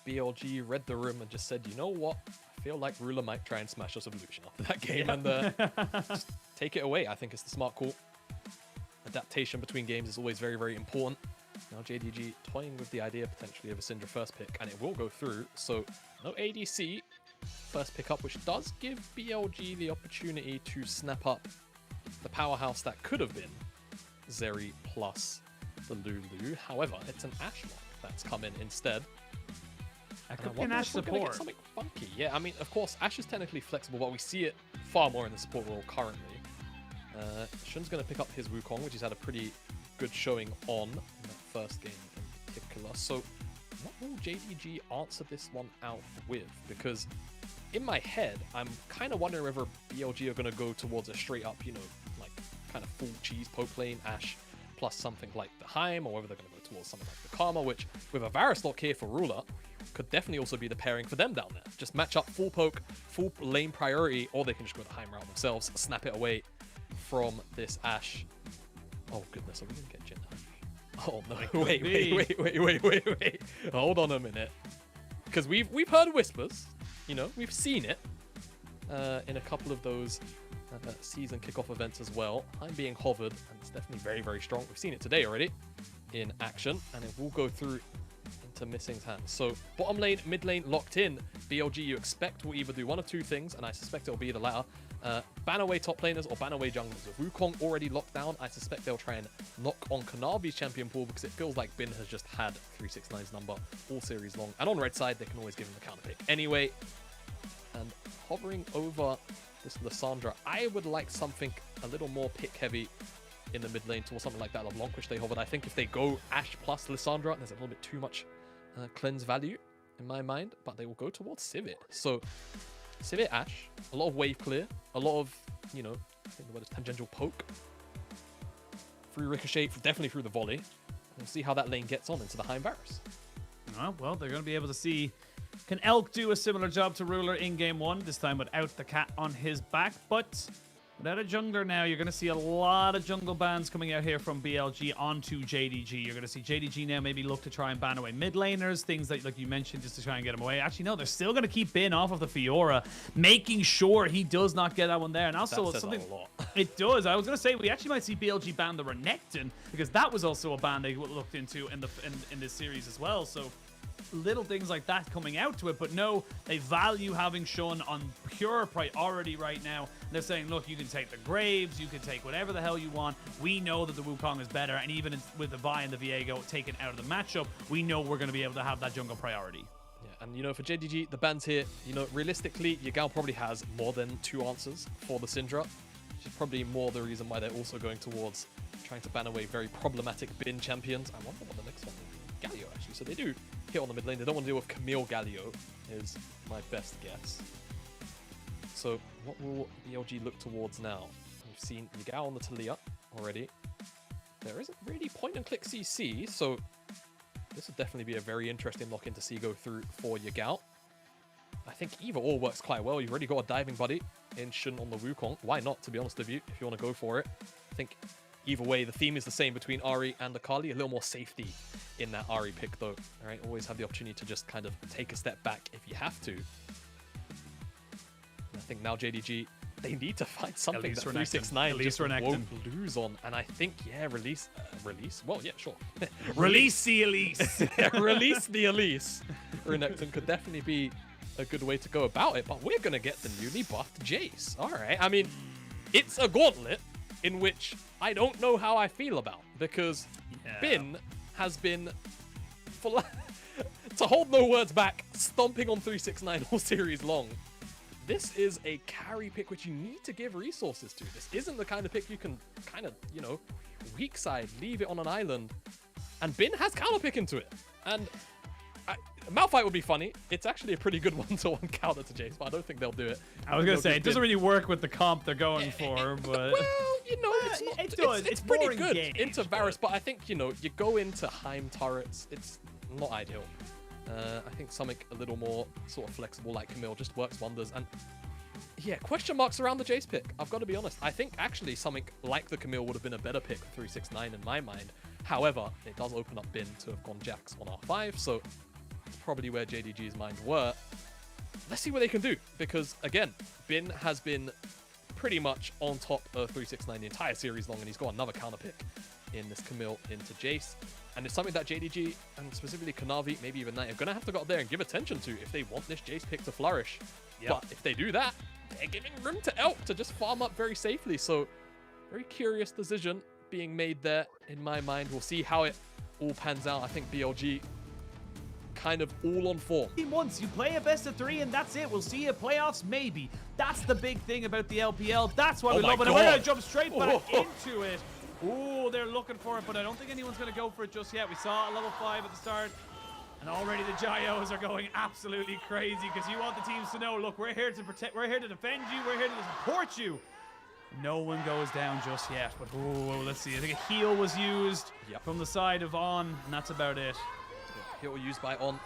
BLG read the room and just said, you know what? I feel like Ruler might try and smash us Evolution after that game and just take it away. I think it's the smart call. Adaptation between games is always very, very important. Now JDG toying with the idea potentially of a Syndra first pick, and it will go through. So no ADC first pick up, which does give BLG the opportunity to snap up the powerhouse that could have been Zeri plus the Lulu. However, it's an Ashe lock that's come in instead. That could be an Ashe support. Something funky. Yeah, I mean, of course, Ashe is technically flexible, but we see it far more in the support role currently. Shun's going to pick up his Wukong, which he's had a pretty good showing on in that first game in particular. So what will JDG answer this one out with? Because in my head, I'm kind of wondering whether BLG are going to go towards a straight up, you know, like kind of full cheese poke lane, Ashe plus something like the Heim, or whether they're going to go towards something like the Karma, which with a Varus lock here for Ruler, could definitely also be the pairing for them down there. Just match up full poke, full lane priority, or they can just go the Heim route themselves, snap it away from this Ashe. Oh goodness, are we going to get Jin Ashe? Oh no, wait. Hold on a minute. Because we've heard whispers, you know, we've seen it in a couple of those season kickoff events as well. I'm being hovered, and it's definitely very, very strong. We've seen it today already in action, and it will go through into Missing's hands. So bottom lane, mid lane locked in. BLG, you expect will either do one of two things, and I suspect it'll be the latter. Ban away top laners or ban away junglers. With Wukong already locked down, I suspect they'll try and knock on Kanavi's champion pool, because it feels like Bin has just had 369's number all series long. And on red side, they can always give him the counter pick anyway. And hovering over this Lissandra, I would like something a little more pick heavy in the mid lane towards something like that LeBlanc, which they hovered. I think if they go Ashe plus Lissandra, there's a little bit too much cleanse value in my mind, but they will go towards Sivir. So Sivir Ashe, a lot of wave clear, a lot of, you know, I think the word is tangential poke. Through Ricochet, definitely through the volley. We'll see how that lane gets on into the Heim Varus. Oh, well, they're going to be able to see, can Elk do a similar job to Ruler in game one, this time without the cat on his back, but without a jungler now, you're going to see a lot of jungle bans coming out here from BLG onto JDG. You're going to see JDG now maybe look to try and ban away mid laners, things that, like you mentioned, just to try and get him away. Actually, no, they're still going to keep Bin off of the Fiora, making sure he does not get that one there. And also, that something says a lot. It does. I was going to say, we actually might see BLG ban the Renekton, because that was also a ban they looked into in this series as well. So little things like that coming out to it, but no, they value having Shun on pure priority right now. They're saying, look, you can take the Graves, you can take whatever the hell you want. We know that the Wukong is better, and even with the Vi and the Viego taken out of the matchup, we know we're going to be able to have that jungle priority. Yeah, and you know, for JDG, the bans here, you know, realistically, Yagao probably has more than two answers for the Syndra, which is probably more the reason why they're also going towards trying to ban away very problematic bin champions. I wonder what the next one will be. Galio, actually. So they do hit on the mid lane. They don't want to deal with Camille Galio, is my best guess. So what will BLG look towards now? We've seen Yagao on the Talia already. There isn't really point and click CC, so this would definitely be a very interesting lock in to see go through for Yagao. I think either or works quite well. You've already got a diving buddy in Shun on the Wukong. Why not, to be honest with you, if you want to go for it? I think either way, the theme is the same between Ahri and Akali. A little more safety in that Ahri pick, though. All right, always have the opportunity to just kind of take a step back if you have to. And I think now JDG, they need to find something that 369 just won't lose on. And I think, yeah, release. Well, yeah, sure. Release the Elise. Release the Elise. Renekton could definitely be a good way to go about it, but we're going to get the newly buffed Jayce. All right, I mean, it's a gauntlet in which I don't know how I feel about, because Bin has been, to hold no words back, stomping on 369 all series long. This is a carry pick which you need to give resources to. This isn't the kind of pick you can kind of, you know, weak side, leave it on an island. And Bin has counter pick into it. And Malphite would be funny. It's actually a pretty good one-to-one counter to Jayce, but I don't think they'll do it. I was going to say, it doesn't really work with the comp they're going for, but... Well, you know, it's not, it does. It's pretty good into Varus, but I think, you know, you go into Heim turrets, it's not ideal. I think something a little more sort of flexible like Camille just works wonders. And yeah, question marks around the Jayce pick. I've got to be honest. I think actually something like the Camille would have been a better pick for 369 in my mind. However, it does open up Bin to have gone Jax on R5. So That's probably where JDG's mind were. Let's see what they can do, because again, Bin has been pretty much on top of 369 the entire series long, and he's got another counter pick in this Camille into Jayce. And it's something that JDG, and specifically Kanavi, maybe even Knight, are going to have to go out there and give attention to if they want this Jayce pick to flourish. Yep. But if they do that, they're giving room to Elk to just farm up very safely. So, very curious decision being made there in my mind. We'll see how it all pans out. I think BLG kind of all on form. Once you play a best of 3 and that's it. We'll see you playoffs maybe. That's the big thing about the LPL. That's why we love it. And we're going to jump straight back into it. Ooh, they're looking for it, but I don't think anyone's going to go for it just yet. We saw a level 5 at the start, and already the Jayos are going absolutely crazy because you want the teams to know, look, we're here to protect, we're here to defend you, we're here to support you. No one goes down just yet, but ooh, let's see. I think a heal was used from the side of On, and that's about it. Heal used by On.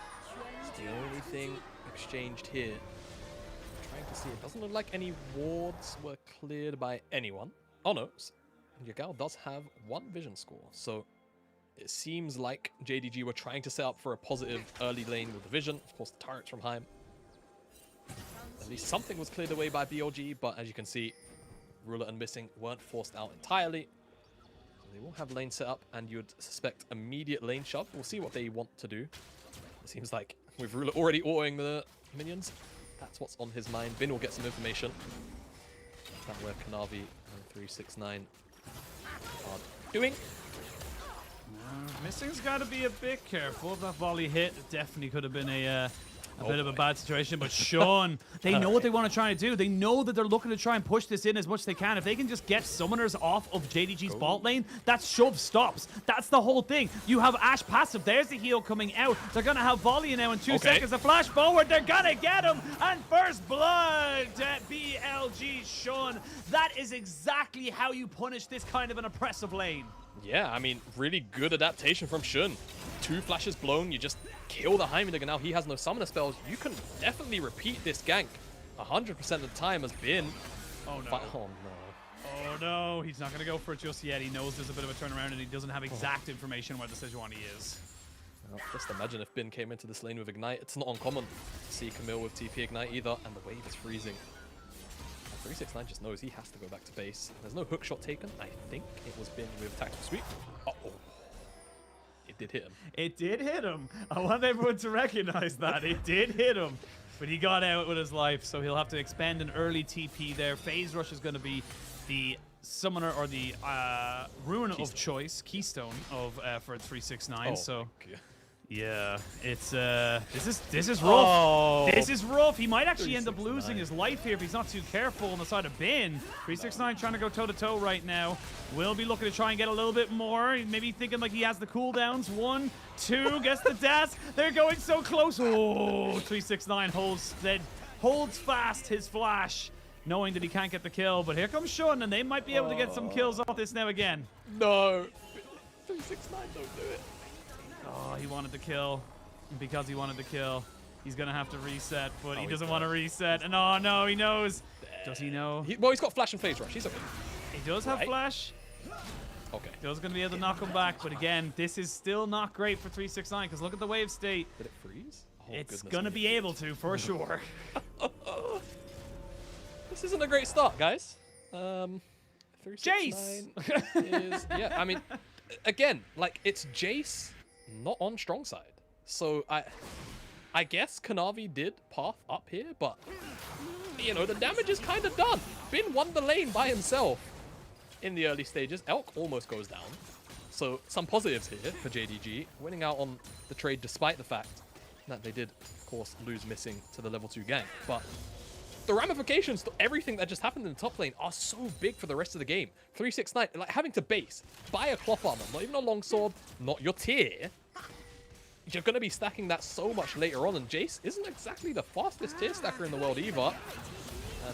It's the only thing exchanged here. Trying to see. It doesn't look like any wards were cleared by anyone. Oh no. Yagao does have 1 vision score, so it seems like JDG were trying to set up for a positive early lane with the vision. Of course, the turrets from Heim. At least something was cleared away by BLG, but as you can see, Ruler and Missing weren't forced out entirely. So they will have lane set up, and you'd suspect immediate lane shove. We'll see what they want to do. It seems like with Ruler already autoing the minions, that's what's on his mind. Bin will get some information. That's where Kanavi and 369 are doing. Missing's got to be a bit careful. That volley hit definitely could have been a bit of a bad situation, but Sean, they know what they want to try to do. They know that they're looking to try and push this in as much as they can. If they can just get summoners off of JDG's bot lane, that shove stops. That's the whole thing. You have Ashe passive. There's the heal coming out. They're going to have volley now in 2 seconds. A flash forward. They're going to get him. And first blood to BLG Sean. That is exactly how you punish this kind of an oppressive lane. Yeah, I mean, really good adaptation from Shun. 2 flashes blown, you just kill the heimerdinger. Now he has no summoner spells. You can definitely repeat this gank 100% of the time as Bin. Oh no. Oh no. Oh no, he's not going to go for it just yet. He knows there's a bit of a turnaround and he doesn't have exact information where the Sejuani is. Well, just imagine if Bin came into this lane with Ignite. It's not uncommon to see Camille with TP Ignite either, and the wave is freezing. 369 just knows he has to go back to base. There's no hook shot taken. I think it was Bin with tactical sweep. Uh-oh. It did hit him. It did hit him. I want everyone to recognize that. It did hit him. But he got out with his life, so he'll have to expend an early TP there. Phase Rush is going to be the summoner or the rune of choice, keystone of for 369. Oh, so okay. yeah, it's this is rough. Oh, this is rough. He might actually end up losing his life here if he's not too careful on the side of Bin. 369 trying to go toe to toe right now. Will be looking to try and get a little bit more. Maybe thinking like he has the cooldowns. 1, 2, gets the dash. They're going so close. Oh, 369 holds fast his flash, knowing that he can't get the kill. But here comes Shun, and they might be able to get some kills off this now again. No, 369 don't do it. Oh, he wanted the kill. And because he wanted the kill, he's going to have to reset, but he doesn't want to reset. And oh, no, he knows. Does he know? Well, he's got flash and phase rush. He's okay. He does have flash. Okay. He's going to be able to knock him back, but again, this is still not great for 369 because look at the wave state. Did it freeze? Oh, it's going to be able to, for sure. This isn't a great start, guys. Jayce! is, yeah, I mean, again, like, it's Jayce not on strong side. So I guess Kanavi did path up here, but, you know, the damage is kind of done. Bin won the lane by himself in the early stages. Elk almost goes down. So some positives here for JDG, winning out on the trade despite the fact that they did, of course, lose Missing to the level 2 gank. But the ramifications to everything that just happened in the top lane are so big for the rest of the game. 369, like having to base, buy a cloth armor, not even a longsword, not your tier. You're going to be stacking that so much later on, and Jayce isn't exactly the fastest tier stacker in the world either.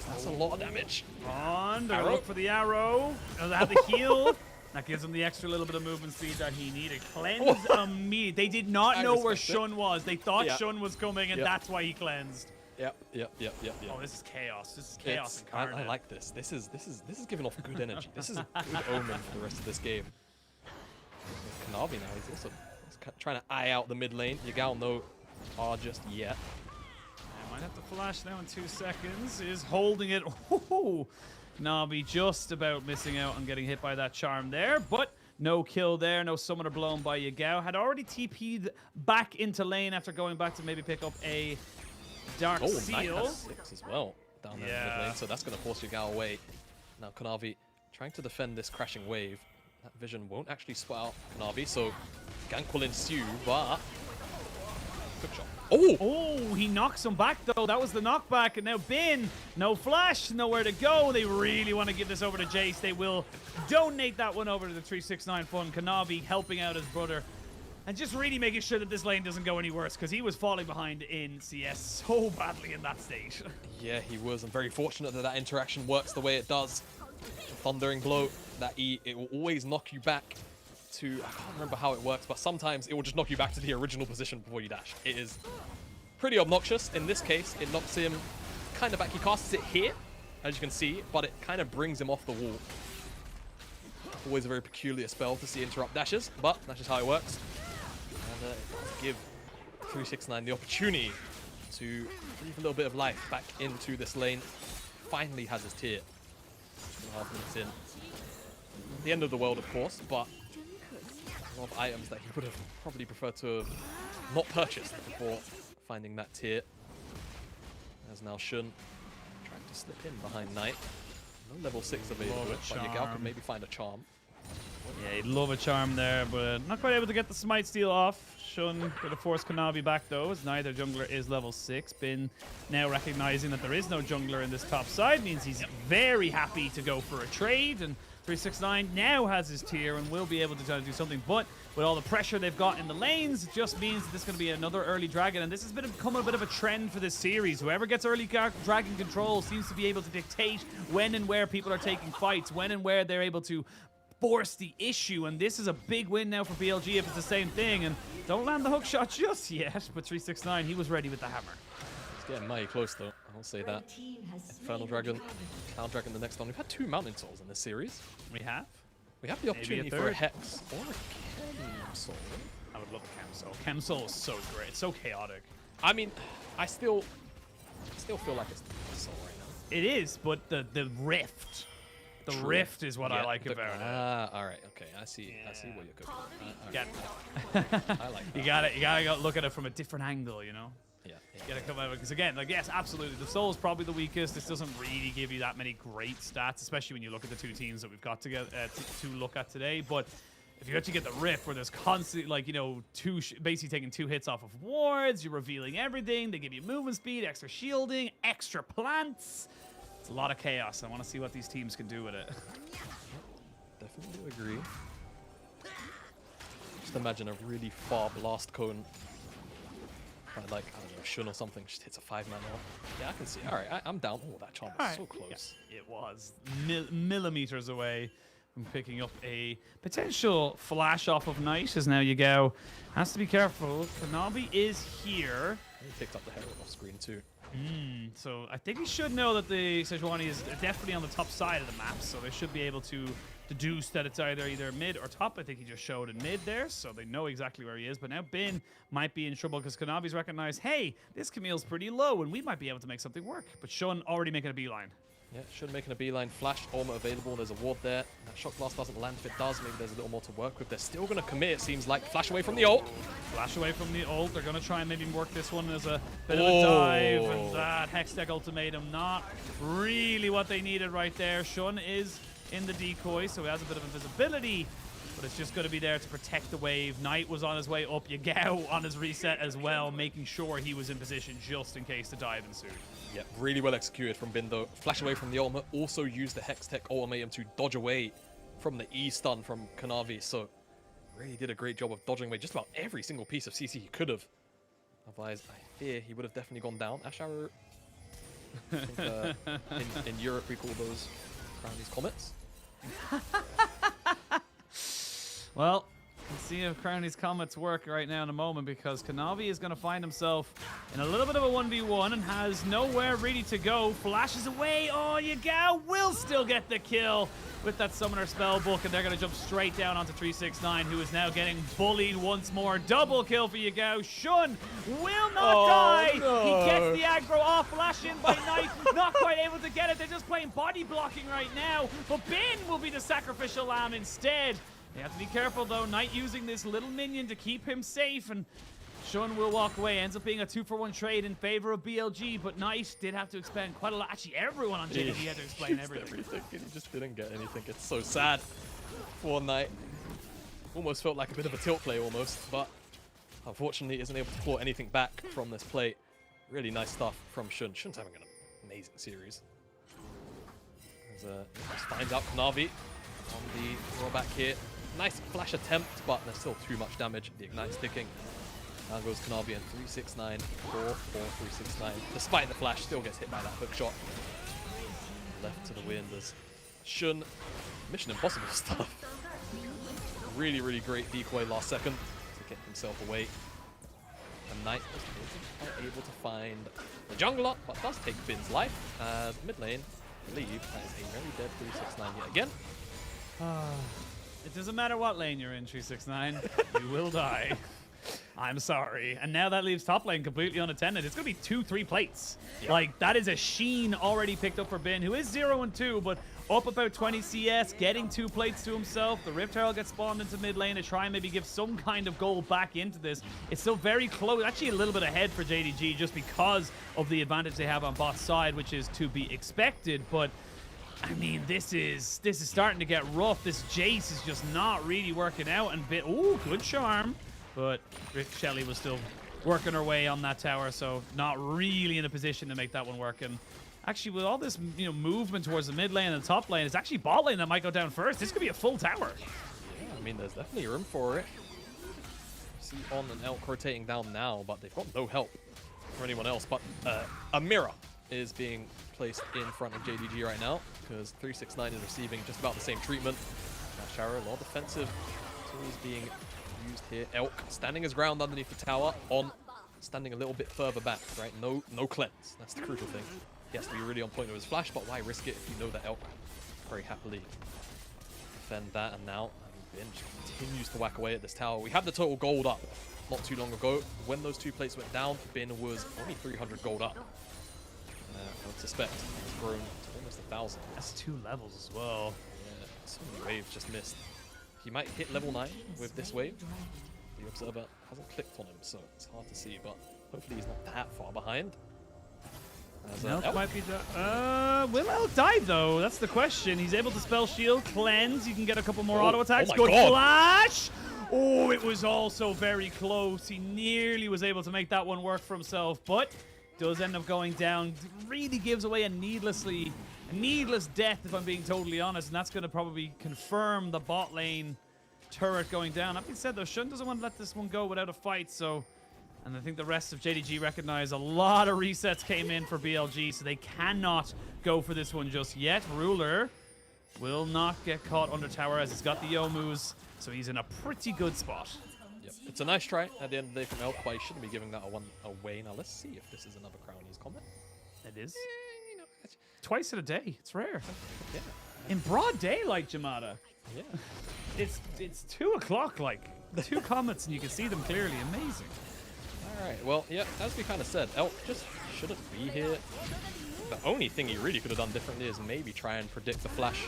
That's a lot of damage. On, they're look for the arrow. They have the heal. That gives him the extra little bit of movement speed that he needed. Cleanse immediately. They did not know where Shun was. They thought Shun was coming, and that's why he cleansed. Yep. Oh, this is chaos. This is chaos incarnate. I like this. This is giving off good energy. This is a good omen for the rest of this game. Kanavi now, he's also trying to eye out the mid lane. Yagao no are just yet. I might have to flash now in 2 seconds. Is holding it. Ooh. Kanavi just about missing out on getting hit by that charm there, but no kill there. No summoner blown by Yagao. Had already TP'd back into lane after going back to maybe pick up a Dark Seal. Knight has 6 as well down there in mid lane, so that's going to force Yagao away. Now Kanavi trying to defend this crashing wave. That vision won't actually spot out Kanavi, so gank will ensue, but quick shot. Oh, he knocks him back though. That was the knockback, and now Bin, no flash, nowhere to go. They really want to give this over to Jayce. They will donate that one over to the 369 fund. Kanavi helping out his brother and just really making sure that this lane doesn't go any worse, because he was falling behind in CS so badly in that stage. Yeah, he was. I'm very fortunate that that interaction works the way it does. The thundering blow, that E, it will always knock you back to, I can't remember how it works, but sometimes it will just knock you back to the original position before you dash. It is pretty obnoxious. In this case, it knocks him kind of back. He casts it here, as you can see, but it kind of brings him off the wall. Always a very peculiar spell to see interrupt dashes, but that's just how it works. And it does give 369 the opportunity to breathe a little bit of life back into this lane. Finally has his tier. 2.5 minutes in. The end of the world, of course, but a lot of items that he would have probably preferred to have not purchased before finding that tier. As now Shun trying to slip in behind Knight. No level 6 available, but Yagao could maybe find a charm. Yeah, he'd love a charm there, but not quite able to get the smite steal off. Shun going to force Kanavi back though, as neither jungler is level 6. Bin now recognizing that there is no jungler in this top side means he's very happy to go for a trade, and 369 now has his tier and will be able to try to do something, but with all the pressure they've got in the lanes, it just means that this is going to be another early dragon, and this has become a bit of a trend for this series. Whoever gets early dragon control seems to be able to dictate when and where people are taking fights, when and where they're able to force the issue, and this is a big win now for BLG if it's the same thing. And don't land the hook shot just yet, but 369, he was ready with the hammer. It's getting mighty close though, I'll say that. Infernal Dragon, Cloud Dragon the next one. We've had 2 Mountain Souls in this series. We have? We have the opportunity for a Hex or a Chem Soul. I would love a Chem Soul. Chem Soul is so great, it's so chaotic. I mean, I still feel like it's the Soul right now. It is, but the Rift. The True. Rift is what I like about it. All right, okay, I see what you're cooking. I like that. You gotta go look at it from a different angle, you know. Yeah. You gotta come out because again, like yes, absolutely, the Soul is probably the weakest. This doesn't really give you that many great stats, especially when you look at the 2 teams that we've got to get to look at today. But if you actually get the Rift, where there's constantly, like, you know, basically taking 2 hits off of wards, you're revealing everything. They give you movement speed, extra shielding, extra plants. It's a lot of chaos. I want to see what these teams can do with it. Definitely agree. Just imagine a really far blast cone. Like, I don't know, Shun or something just hits a 5-man off. Yeah, I can see. All right, I'm down. Oh, that charm was so close. Yeah, it was millimeters away from picking up a potential flash off of Knight, as now Yagao has to be careful. Kanavi is here. He picked up the Herald off screen too. So I think he should know that the Sejuani is definitely on the top side of the map, so they should be able to deduce that it's either mid or top. I think he just showed in mid there, so they know exactly where he is. But now Bin might be in trouble because Kanavi's recognized, hey, this Camille's pretty low and we might be able to make something work. But Shun already making a beeline. Yeah, Shun making a beeline. Flash, Orma available. There's a ward there. That Shock Blast doesn't land. If it does, maybe there's a little more to work with. They're still going to commit, it seems like. Flash away from the ult. Flash away from the ult. They're going to try and maybe work this one as a bit of a dive. And that Hextech ultimatum, not really what they needed right there. Shun is in the decoy, so he has a bit of invisibility, but it's just going to be there to protect the wave. Knight was on his way up. Yagao on his reset as well, making sure he was in position just in case the dive ensued. Yeah, really well executed from Bin though. Flash away from the ultimate. Also used the Hextech ultimatum to dodge away from the E stun from Kanavi. So really did a great job of dodging away just about every single piece of CC he could have. Otherwise, I fear he would have definitely gone down. Ashe, I think, in Europe we call those Crownies Comets. Well, let's see if Crownies Comets work right now in a moment, because Kanavi is going to find himself in a little bit of a 1v1 and has nowhere really to go. Flashes away. Oh, Yagao will still get the kill with that summoner spell book, and they're going to jump straight down onto 369, who is now getting bullied once more. Double kill for Yagao. Shun will not die. No. He gets the aggro off. Flash in by Knight. Not quite able to get it. They're just playing body blocking right now. But Bin will be the sacrificial lamb instead. They have to be careful, though. Knight using this little minion to keep him safe, and Shun will walk away. Ends up being a 2-for-1 trade in favor of BLG, but Knight did have to expend quite a lot. Actually, everyone on JDG had to explain everything. And he just didn't get anything. It's so sad for Knight. Almost felt like a bit of a tilt play almost, but unfortunately isn't able to claw anything back from this play. Really nice stuff from Shun. Shun's having an amazing series. Just finds out Kanavi on the rollback here. Nice flash attempt, but there's still too much damage. The Ignite's ticking. Now goes Kanavi and 369, 4-4-369. Despite the flash, still gets hit by that hook shot. Left to the wind as Shun, Mission Impossible stuff. Really, really great decoy last second to get himself away. And Knight was able to find the jungler, but does take Bin's life. As mid lane, I believe that is a very dead 369 yet again. It doesn't matter what lane you're in, 369. You will die. I'm sorry. And now that leaves top lane completely unattended. It's going to be 2-3 plates. Yep. Like, that is a Sheen already picked up for Bin, who is 0-2, but up about 20 CS, getting 2 plates to himself. The Rift Herald gets spawned into mid lane to try and maybe give some kind of goal back into this. It's still very close, actually a little bit ahead for JDG just because of the advantage they have on bot side, which is to be expected. But I mean, this is starting to get rough. This Jayce is just not really working out, and ooh, good charm. But Rick Shelley was still working her way on that tower, so not really in a position to make that one work. And actually, with all this movement towards the mid lane and the top lane, it's actually bot lane that might go down first. This could be a full tower. Yeah, I mean, there's definitely room for it. See On and Elk rotating down now, but they've got no help for anyone else. But a mirror is being placed in front of JDG right now, because 369 is receiving just about the same treatment. Now Shara, a lot of defensive tools being used here. Elk standing his ground underneath the tower. On standing a little bit further back, right? No cleanse. That's the crucial thing. He has to be really on point with his flash, but why risk it if you know that Elk very happily defend that? And now Bin continues to whack away at this tower. We had the total gold up not too long ago. When those 2 plates went down, Bin was only 300 gold up. I would suspect it's grown to almost 1,000. That's 2 levels as well. Yeah, so many waves just missed. He might hit level 9 with this wave. The observer hasn't clicked on him, so it's hard to see, but hopefully he's not that far behind. Elk might be will Elk die though? That's the question. He's able to spell shield, cleanse. You can get a couple more auto attacks. Good flash! Oh, it was also very close. He nearly was able to make that one work for himself, but does end up going down. Really gives away a needless death, if I'm being totally honest, and that's going to probably confirm the bot lane turret going down. That being said, though, Shun doesn't want to let this one go without a fight, so... And I think the rest of JDG recognize a lot of resets came in for BLG, so they cannot go for this one just yet. Ruler will not get caught under tower as he's got the Youmu's, so he's in a pretty good spot. Yep. It's a nice try at the end of the day from Elk, but he shouldn't be giving that one away. Now let's see if this is another Crownies comment. It is. Twice in a day. It's rare. Yeah. In broad daylight, Jamada. Yeah. It's 2 o'clock, like 2 comments and you can see them clearly. Amazing. All right. Well, yeah, as we kind of said, Elk just shouldn't be here. The only thing he really could have done differently is maybe try and predict the flash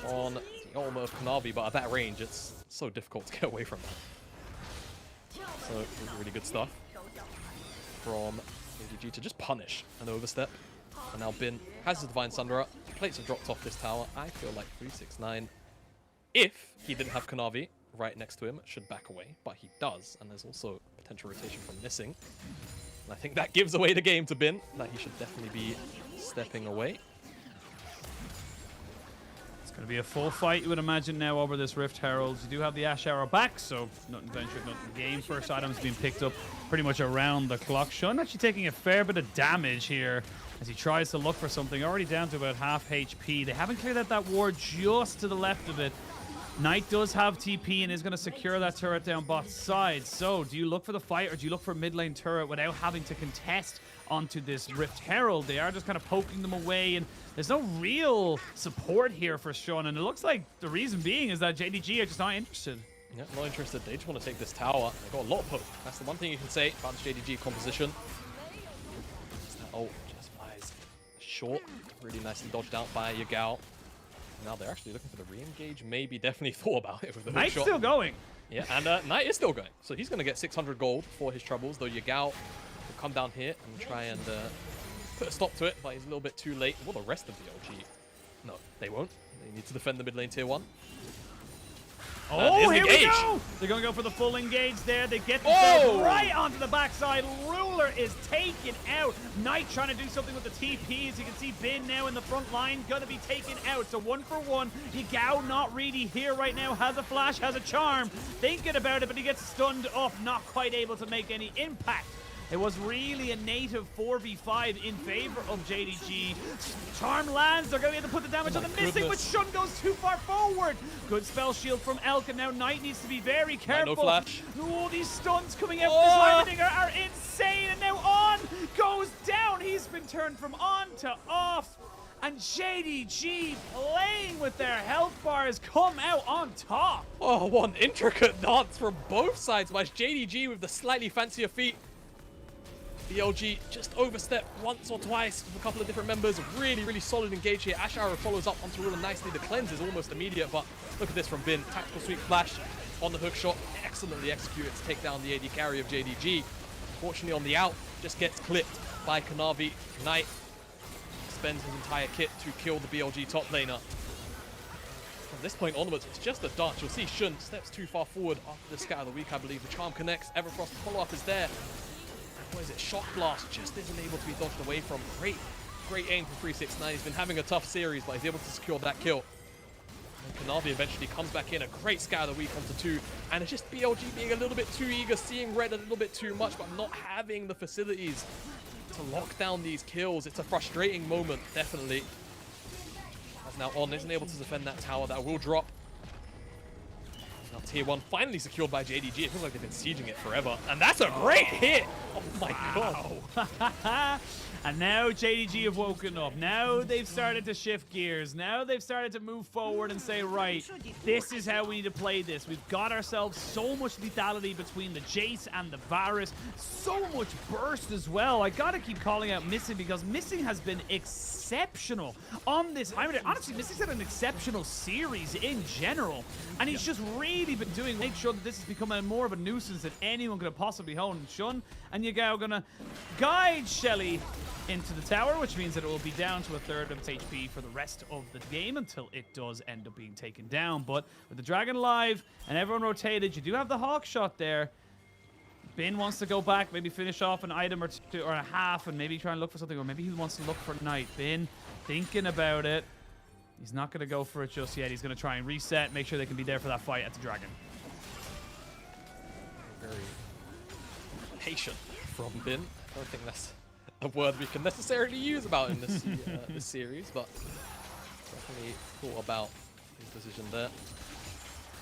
on the almost Kanavi, but at that range, it's so difficult to get away from that. So really good stuff from JDG to just punish an overstep. And now Bin has his Divine Syndra. Plates have dropped off this tower. I feel like 369, if he didn't have Kanavi right next to him, should back away. But he does, and there's also potential rotation from missing. And I think that gives away the game to Bin, that he should definitely be stepping away. It's going to be a full fight, you would imagine, now over this Rift Herald. You do have the Ashe arrow back, so nothing ventured, nothing gained. First items being picked up pretty much around the clock. Shun actually taking a fair bit of damage here as he tries to look for something. Already down to about half HP. They haven't cleared out that ward just to the left of it. Knight does have TP and is going to secure that turret down bot side. So, do you look for the fight or do you look for a mid lane turret without having to contest onto this Rift Herald? They are just kind of poking them away, and there's no real support here for Shun. And it looks like the reason being is that JDG are just not interested. Yeah, not interested. They just want to take this tower. They've got a lot of poke. That's the one thing you can say about this JDG composition. That ult just flies short. Really nicely dodged out by Yagao. Now they're actually looking for the re-engage. Maybe definitely thought about it with the hook Knight's shot. still going. Yeah, and Knight is still going. So he's going to get 600 gold for his troubles, though Yagao will come down here and try and put a stop to it, but he's a little bit too late. Well, the rest of BLG, no, they won't. They need to defend the mid lane tier 1. Oh, here we go! They're going to go for the full engage there. They get themselves right onto the backside. Ruler is taken out. Knight trying to do something with the TPs. You can see Bin now in the front line, going to be taken out. So 1 for 1. Yagao not really here right now. Has a flash, has a charm. Thinking about it, but he gets stunned up. Not quite able to make any impact. It was really a native 4v5 in favor of JDG. Charm lands. They're going to be able to put the damage on the missing, but Shun goes too far forward. Good spell shield from Elk, and now Knight needs to be very careful. No flash. Oh, these stuns coming out from this heimerdinger are insane, and now On goes down. He's been turned from on to off. And JDG playing with their health bars come out on top. Oh, one intricate dance from both sides by JDG with the slightly fancier feet. BLG just overstepped once or twice with a couple of different members. Really, really solid engage here. Ashe follows up onto Ruler nicely. The cleanse is almost immediate, but look at this from Bin. Tactical sweep flash on the hook shot. Excellently executed to take down the AD carry of JDG. Fortunately on the out, just gets clipped by Kanavi. Knight spends his entire kit to kill the BLG top laner. From this point onwards, it's just a dance. You'll see Shun steps too far forward after the scatter of the week, I believe. The charm connects. Everfrost, the follow-up is there. What is it? Shock Blast just isn't able to be dodged away from. Great aim from 369. He's been having a tough series, but he's able to secure that kill. And Kanavi eventually comes back in. A great scout of the week onto 2. And it's just BLG being a little bit too eager, seeing red a little bit too much, but not having the facilities to lock down these kills. It's a frustrating moment, definitely. As now On isn't able to defend that tower. That will drop. Now tier 1 finally secured by JDG. It feels like they've been sieging it forever. And that's a great hit! Oh my god. And now JDG have woken up. Now they've started to shift gears. Now they've started to move forward and say, right, this is how we need to play this. We've got ourselves so much lethality between the Jayce and the Varus. So much burst as well. I gotta keep calling out Missing because Missing has been exceptional on this heimerdinger. Honestly, Missing's had an exceptional series in general. And he's just really been doing, make sure that this has become more of a nuisance than anyone could have possibly honed. Shun and Yagao gonna guide Shelly into the tower, which means that it will be down to a third of its HP for the rest of the game until it does end up being taken down. But with the dragon alive and everyone rotated, you do have the hawk shot there. Bin wants to go back, maybe finish off an item or two or a half, and maybe try and look for something, or maybe he wants to look for Knight. Bin thinking about it. He's not going to go for it just yet. He's going to try and reset, make sure they can be there for that fight at the dragon. Very patient from Bin. I don't think that's a word we can necessarily use about in this this series, but definitely thought about his decision there.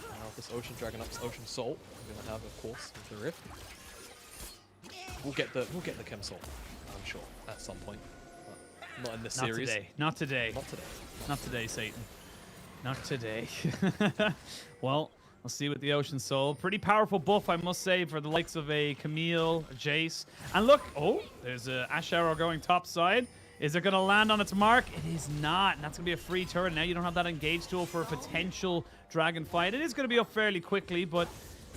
Now this Ocean Dragon Up's Ocean Soul, we're gonna have, of course, with the Rift. We'll get the Chem Soul, I'm sure, at some point. But not in this series. Not today. Not today. Not today, Satan. Not today. Well, we'll see with the Ocean Soul. Pretty powerful buff, I must say, for the likes of a Camille, a Jayce. And look, oh, there's a Ashe arrow going top side. Is it going to land on its mark? It is not. And that's going to be a free turret. Now you don't have that engage tool for a potential dragon fight. It is going to be up fairly quickly, but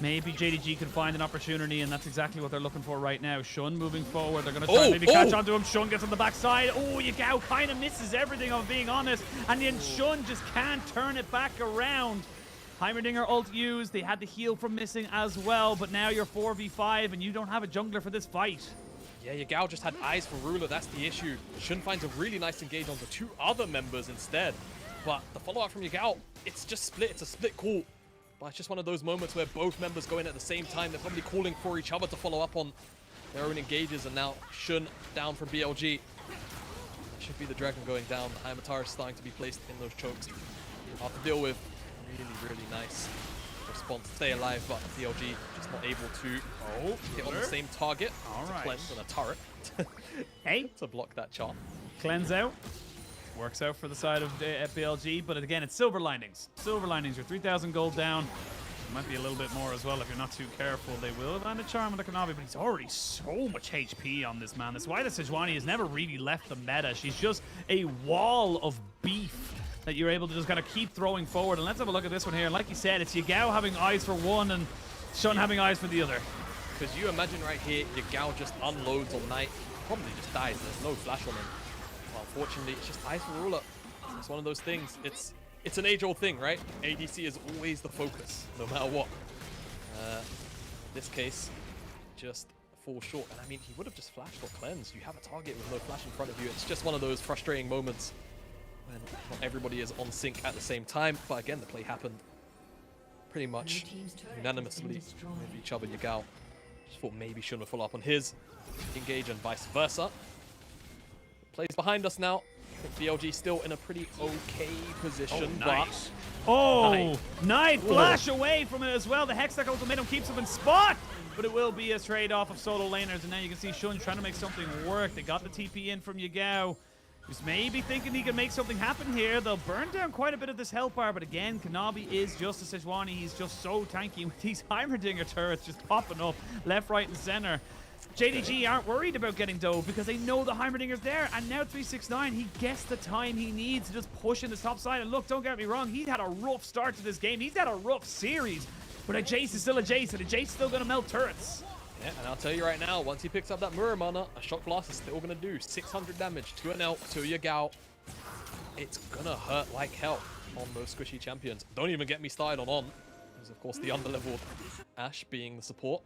maybe JDG can find an opportunity, and that's exactly what they're looking for right now. Shun moving forward. They're going to try and maybe catch onto him. Shun gets on the backside. Oh, Yagao kind of misses everything, I'm being honest. And then Shun just can't turn it back around. Heimerdinger ult used. They had the heal from Missing as well, but now you're 4v5 and you don't have a jungler for this fight. Yeah, Yagao just had eyes for Ruler. That's the issue. Shun finds a really nice engage onto 2 other members instead. But the follow-up from Yagao, it's just split. It's a split call. But it's just one of those moments where both members go in at the same time. They're probably calling for each other to follow up on their own engages. And now Shun down from BLG. That should be the dragon going down. The Heimerdinger is starting to be placed in those chokes. Hard to deal with. Really nice response. Stay alive, but BLG just not able to hit on the same target. All right. Cleanse and a turret. Hey. To block that charm. Cleanse out. Works out for the side of BLG, but again, it's silver linings. Silver linings, you're 3,000 gold down. Might be a little bit more as well if you're not too careful. They will land a charm with the Kanavi, but he's already so much HP on this man. That's why the Sejuani has never really left the meta. She's just a wall of beef that you're able to just kind of keep throwing forward. And let's have a look at this one here. Like you said, it's Yagao having eyes for one and Shun having eyes for the other. Because you imagine right here, Yagao just unloads on Knight, probably just dies. There's no flash on him. Well, unfortunately, it's just eyes for ruler. It's one of those things. It's an age-old thing, right? ADC is always the focus, no matter what. In this case, just falls short. And I mean, he would have just flashed or cleansed. You have a target with no flash in front of you. It's just one of those frustrating moments when not everybody is on sync at the same time. But again, the play happened pretty much unanimously with each other. Yagao just thought maybe Shun would follow up on his engage and vice versa. Plays behind us now. I think BLG still in a pretty okay position. Oh, nice. Oh, Knight flash away from it as well. The Hextech ultimatum keeps him in spot, but it will be a trade-off of solo laners. And now you can see Shun trying to make something work. They got the TP in from Yagao, who's maybe thinking he can make something happen here. They'll burn down quite a bit of this health bar, but again, Kanavi is just a Sejuani. He's just so tanky with these heimerdinger turrets just popping up left, right, and center. JDG aren't worried about getting dove because they know the heimerdinger's there, and now 369, he gets the time he needs to just push in the top side. And look, don't get me wrong, he's had a rough start to this game. He's had a rough series, but a Jayce is still a Jayce, and a Jayce is still going to melt turrets. Yeah, and I'll tell you right now, once he picks up that mirror mana, a shock blast is still going to do 600 damage to an elk, to Yagao. It's going to hurt like hell on those squishy champions. Don't even get me started on. There's, of course, the underleveled Ashe being the support.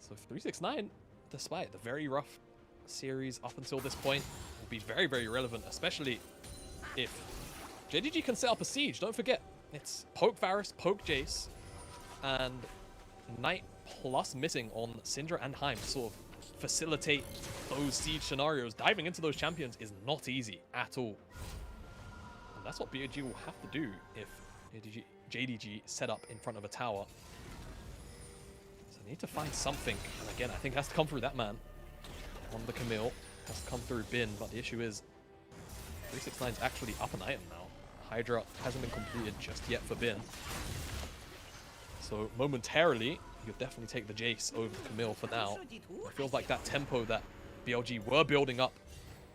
So 369, despite the very rough series up until this point, will be very, very relevant, especially if JDG can set up a siege. Don't forget, it's poke Varus, poke Jayce, and Knight plus missing on Syndra and Heim to sort of facilitate those siege scenarios. Diving into those champions is not easy at all. And that's what BLG will have to do if JDG set up in front of a tower. Need to find something, and again, I think it has to come through that man on the Camille. It has to come through Bin, but the issue is 369 is actually up an item now. Hydra hasn't been completed just yet for Bin, so momentarily you'll definitely take the Jayce over the Camille for now. It feels like that tempo that BLG were building up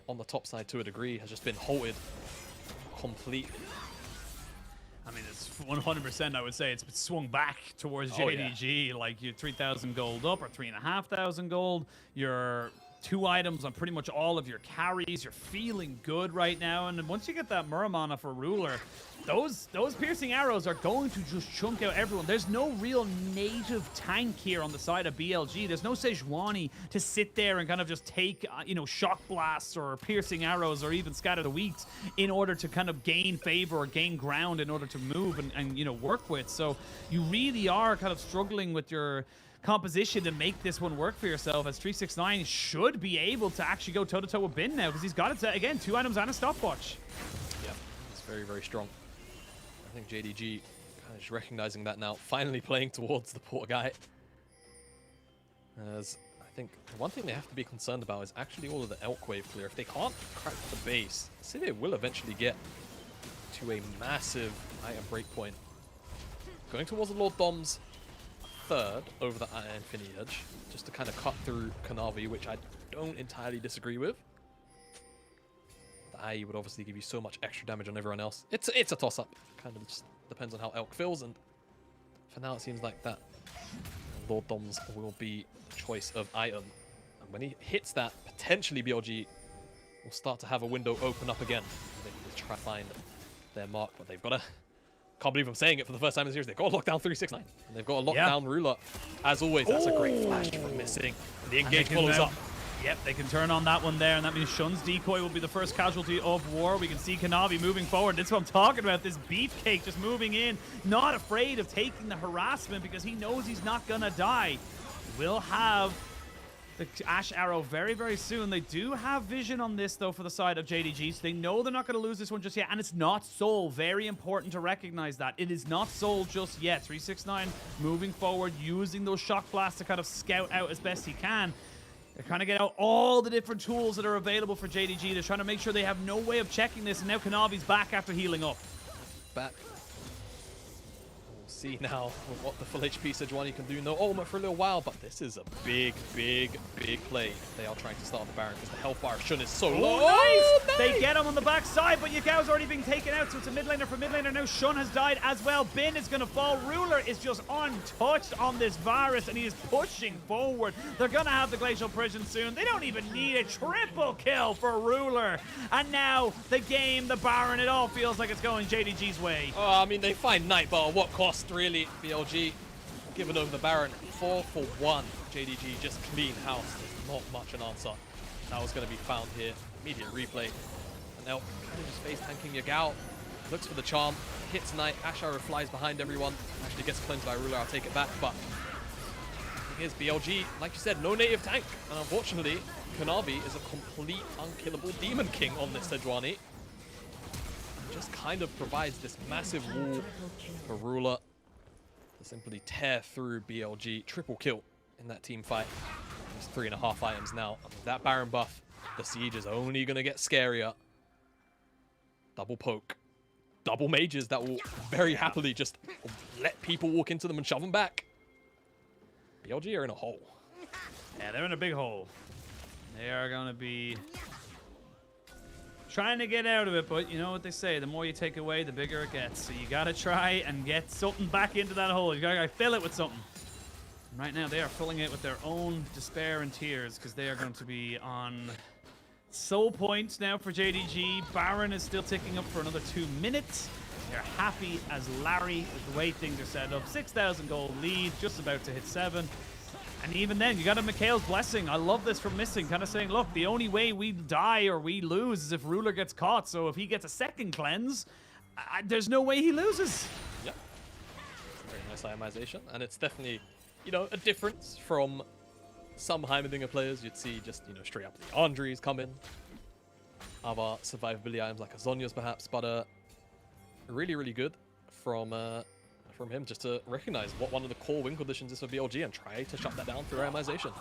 on the top side to a degree has just been halted completely. I mean, it's 100%, I would say, it's swung back towards JDG. Yeah. Like, you're 3,000 gold up or 3,500 gold. You're 2 items on pretty much all of your carries. You're feeling good right now. And then once you get that Muramana for Ruler, those piercing arrows are going to just chunk out everyone. There's no real native tank here on the side of BLG. There's no Sejuani to sit there and kind of just take, you know, shock blasts or piercing arrows or even scatter the weeks in order to kind of gain favor or gain ground in order to move and you know, work with. So you really are kind of struggling with your composition to make this one work for yourself, as 369 should be able to actually go toe-to-toe with Bin now because he's got it, again, 2 items and a stopwatch. Yeah, it's very, very strong. I think JDG kind of just recognizing that now, finally playing towards the poor guy. As I think one thing they have to be concerned about is actually all of the elk wave clear. If they can't crack the base, Sivir will eventually get to a massive item breakpoint. Going towards the Lord Dom's third over the Infinity Edge, just to kind of cut through Kanavi, which I don't entirely disagree with. The IE would obviously give you so much extra damage on everyone else. It's a toss-up. Kind of just depends on how Elk feels, and for now it seems like that Lord Doms will be the choice of item. And when he hits that, potentially BLG will start to have a window open up again. They will try to find their mark, but they've got to... Can't believe I'm saying it for the first time in the series. They've got to lock down 369. And they've got to lock down Ruler. As always, that's a great flash from missing. And the engage follows up. Yep, they can turn on that one there, and that means Shun's decoy will be the first casualty of war. We can see Kanavi moving forward. That's what I'm talking about, this beefcake just moving in, not afraid of taking the harassment because he knows he's not going to die. He will have the Ashe arrow very, very soon. They do have vision on this, though, for the side of JDG, so they know they're not going to lose this one just yet, and it's not soul. Very important to recognize that. It is not soul just yet. 369 moving forward, using those shock blasts to kind of scout out as best he can. They're trying to get out all the different tools that are available for JDG. They're trying to make sure they have no way of checking this, and now Kanavi's back after healing up. Back. See now what the full HP Sejuani can do. No ultimate for a little while, but this is a big, big, big play. They are trying to start the Baron because the health bar of Shun is so low. Nice! Oh, nice! They get him on the backside, but Yagao's already been taken out, so it's a mid laner for mid laner. Now Shun has died as well. Bin is going to fall. Ruler is just untouched on this Varus, and he is pushing forward. They're going to have the Glacial Prison soon. They don't even need a triple kill for Ruler. And now the game, the Baron, it all feels like it's going JDG's way. Oh, I mean, they find Night, but at what cost, really? BLG giving over the Baron. 4 for 1. JDG just clean house. There's not much an answer. That was going to be found here. Immediate replay. And now kind of just face tanking Yagao. Looks for the charm. Hits Knight. Ashe flies behind everyone. Actually gets cleansed by Ruler. I'll take it back. But here's BLG. Like you said, no native tank. And unfortunately, Kanavi is a complete unkillable Demon King on this Sejuani. Just kind of provides this massive wall for Ruler to simply tear through BLG. Triple kill in that team fight. There's 3.5 items now. With that Baron buff, the siege is only going to get scarier. Double poke. Double mages that will very happily just let people walk into them and shove them back. BLG are in a hole. Yeah, they're in a big hole. They are going to be trying to get out of it, but you know what they say, the more you take away, the bigger it gets. So you got to try and get something back into that hole. You got to fill it with something. And right now, they are filling it with their own despair and tears because they are going to be on soul points now for JDG. Baron is still ticking up for another 2 minutes. They're happy as Larry with the way things are set up. 6,000 gold lead, just about to hit 7. And even then, you got a Mikhail's Blessing. I love this from Missing, kind of saying, look, the only way we die or we lose is if Ruler gets caught. So if he gets a second cleanse, there's no way he loses. Yep. Very nice itemization. And it's definitely, you know, a difference from some Heimerdinger players. You'd see just, you know, straight up the Andres come in. Other survivability items like a Zonya's perhaps. But really, really good from him just to recognize what one of the core win conditions is for BLG and try to shut that down through itemization.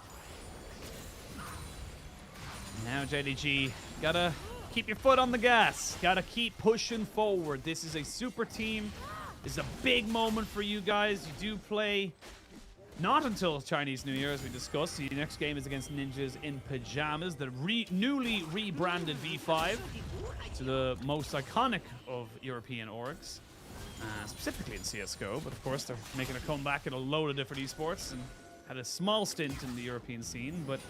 Now JDG, gotta keep your foot on the gas. Gotta keep pushing forward. This is a super team. This is a big moment for you guys. You do play not until Chinese New Year, as we discussed. The next game is against Ninjas in Pajamas, the newly rebranded V5 to the most iconic of European orgs. Specifically in CSGO, but of course they're making a comeback in a load of different esports and had a small stint in the European scene, but